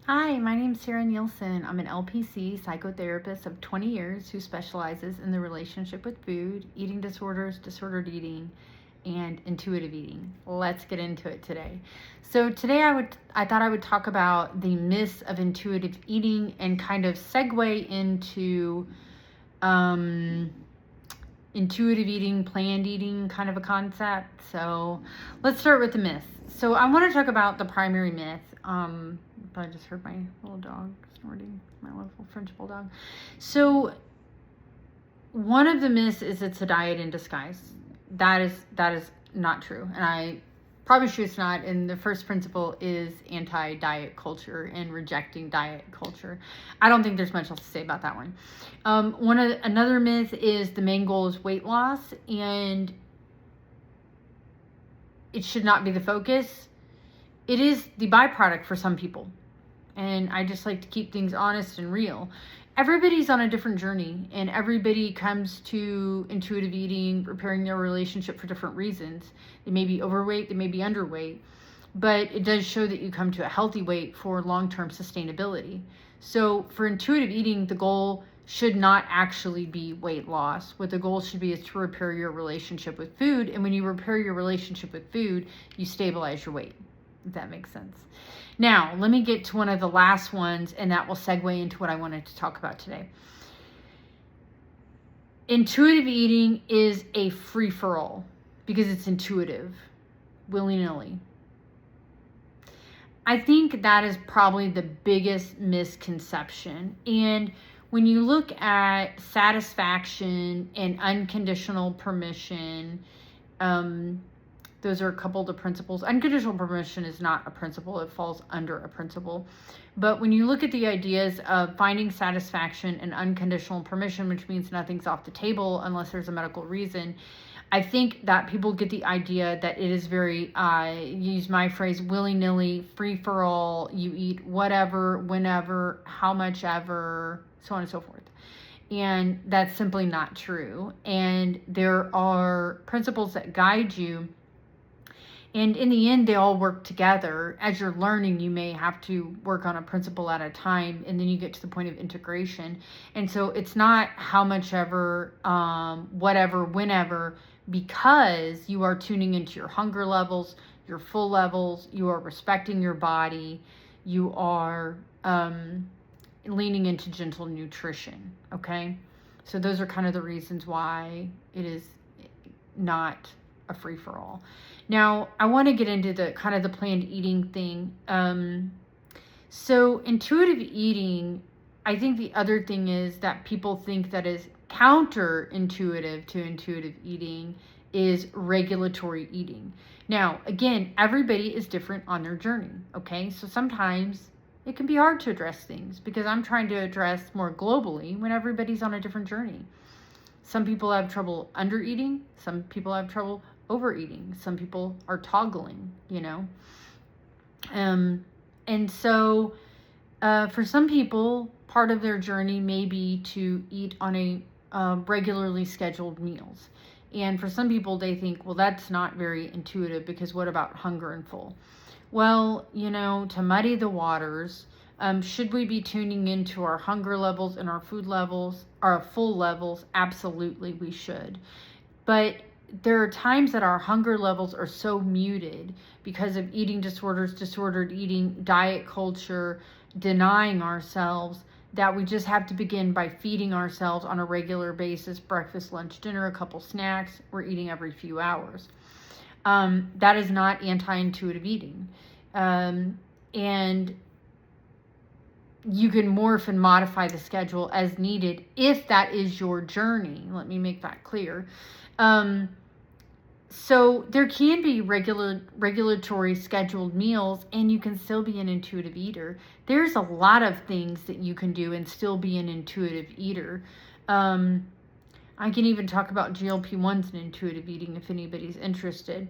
Hi, my name's Sarah Nielsen. I'm an LPC psychotherapist of 20 years who specializes in the relationship with food, eating disorders, disordered eating, and intuitive eating. Let's get into it today. So today I thought I would talk about the myths of intuitive eating and kind of segue into intuitive eating, planned eating kind of a concept. So let's start with the myth. So I want to talk about the primary myth. I just heard my little dog snorting, my little French bulldog. So one of the myths is it's a diet in disguise. That is not true, and I promise you it's not. And the first principle is anti-diet culture and rejecting diet culture. I don't think there's much else to say about that one. Another myth is the main goal is weight loss, and it should not be the focus. It is the byproduct for some people. And I just like to keep things honest and real. Everybody's on a different journey, and everybody comes to intuitive eating, repairing their relationship for different reasons. They may be overweight, they may be underweight, but it does show that you come to a healthy weight for long-term sustainability. So for intuitive eating, the goal should not actually be weight loss. What the goal should be is to repair your relationship with food. And when you repair your relationship with food, you stabilize your weight, if that makes sense. Now, let me get to one of the last ones, and that will segue into what I wanted to talk about today. Intuitive eating is a free-for-all because it's intuitive, willy-nilly. I think that is probably the biggest misconception. And when you look at satisfaction and unconditional permission, those are a couple of the principles. Unconditional permission is not a principle. It falls under a principle. But when you look at the ideas of finding satisfaction and unconditional permission, which means nothing's off the table unless there's a medical reason, I think that people get the idea that it is very, use my phrase, willy-nilly, free-for-all. You eat whatever, whenever, how much ever, so on and so forth. And that's simply not true. And there are principles that guide you. And in the end, they all work together. As you're learning, you may have to work on a principle at a time, and then you get to the point of integration. And so it's not how much ever, whatever, whenever, because you are tuning into your hunger levels, your full levels, you are respecting your body, you are leaning into gentle nutrition, okay? So those are kind of the reasons why it is not a free-for-all. Now, I want to get into the kind of the planned eating thing. So intuitive eating, I think the other thing is that people think that is counterintuitive to intuitive eating is regulatory eating. Now, again, everybody is different on their journey, okay? So sometimes it can be hard to address things because I'm trying to address more globally when everybody's on a different journey. Some people have trouble under eating. Some people have trouble overeating. Some people are toggling, And so for some people, part of their journey may be to eat on a regularly scheduled meals. And for some people, they think, well, that's not very intuitive because what about hunger and full? Well, to muddy the waters, should we be tuning into our hunger levels and our food levels, our full levels? Absolutely, we should. But there are times that our hunger levels are so muted because of eating disorders, disordered eating, diet culture, denying ourselves, that we just have to begin by feeding ourselves on a regular basis, breakfast, lunch, dinner, a couple snacks. We're eating every few hours. That is not anti-intuitive eating. And you can morph and modify the schedule as needed if that is your journey. Let me make that clear. So there can be regulatory scheduled meals, and you can still be an intuitive eater. There's a lot of things that you can do and still be an intuitive eater. I can even talk about GLP-1s and intuitive eating if anybody's interested.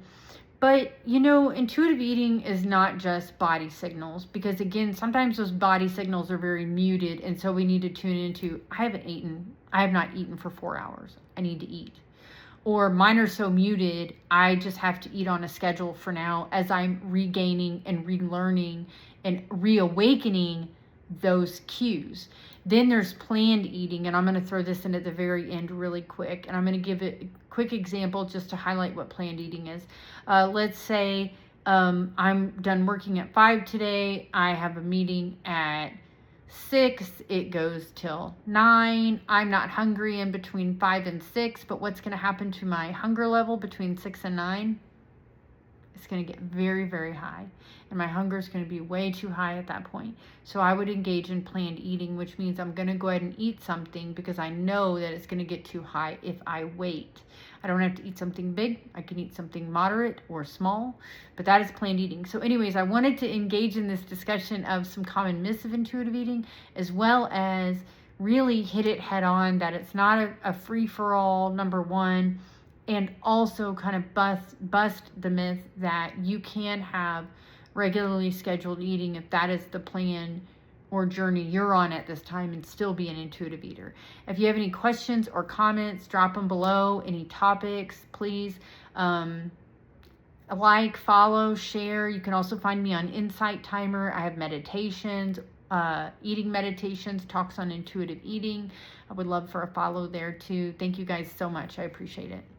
But, intuitive eating is not just body signals, because again, sometimes those body signals are very muted, and so we need to tune into, I have not eaten for 4 hours. I need to eat. or mine are so muted, I just have to eat on a schedule for now as I'm regaining and relearning and reawakening those cues. Then there's planned eating, and I'm going to throw this in at the very end really quick, and I'm going to give it a quick example just to highlight what planned eating is. Let's say I'm done working at 5 today. I have a meeting at 6. It goes till 9. I'm not hungry in between 5 and 6, but what's going to happen to my hunger level between 6 and 9? It's going to get very, very high, and my hunger is going to be way too high at that point. So I would engage in planned eating, which means I'm going to go ahead and eat something because I know that it's going to get too high if I wait. I don't have to eat something big. I can eat something moderate or small, but that is planned eating. So anyways, I wanted to engage in this discussion of some common myths of intuitive eating, as well as really hit it head on that it's not a free-for-all, number one, and also kind of bust the myth that you can have regularly scheduled eating if that is the plan or journey you're on at this time and still be an intuitive eater. If you have any questions or comments, drop them below. Any topics, please like, follow, share. You can also find me on Insight Timer. I have meditations, eating meditations, talks on intuitive eating. I would love for a follow there too. Thank you guys so much. I appreciate it.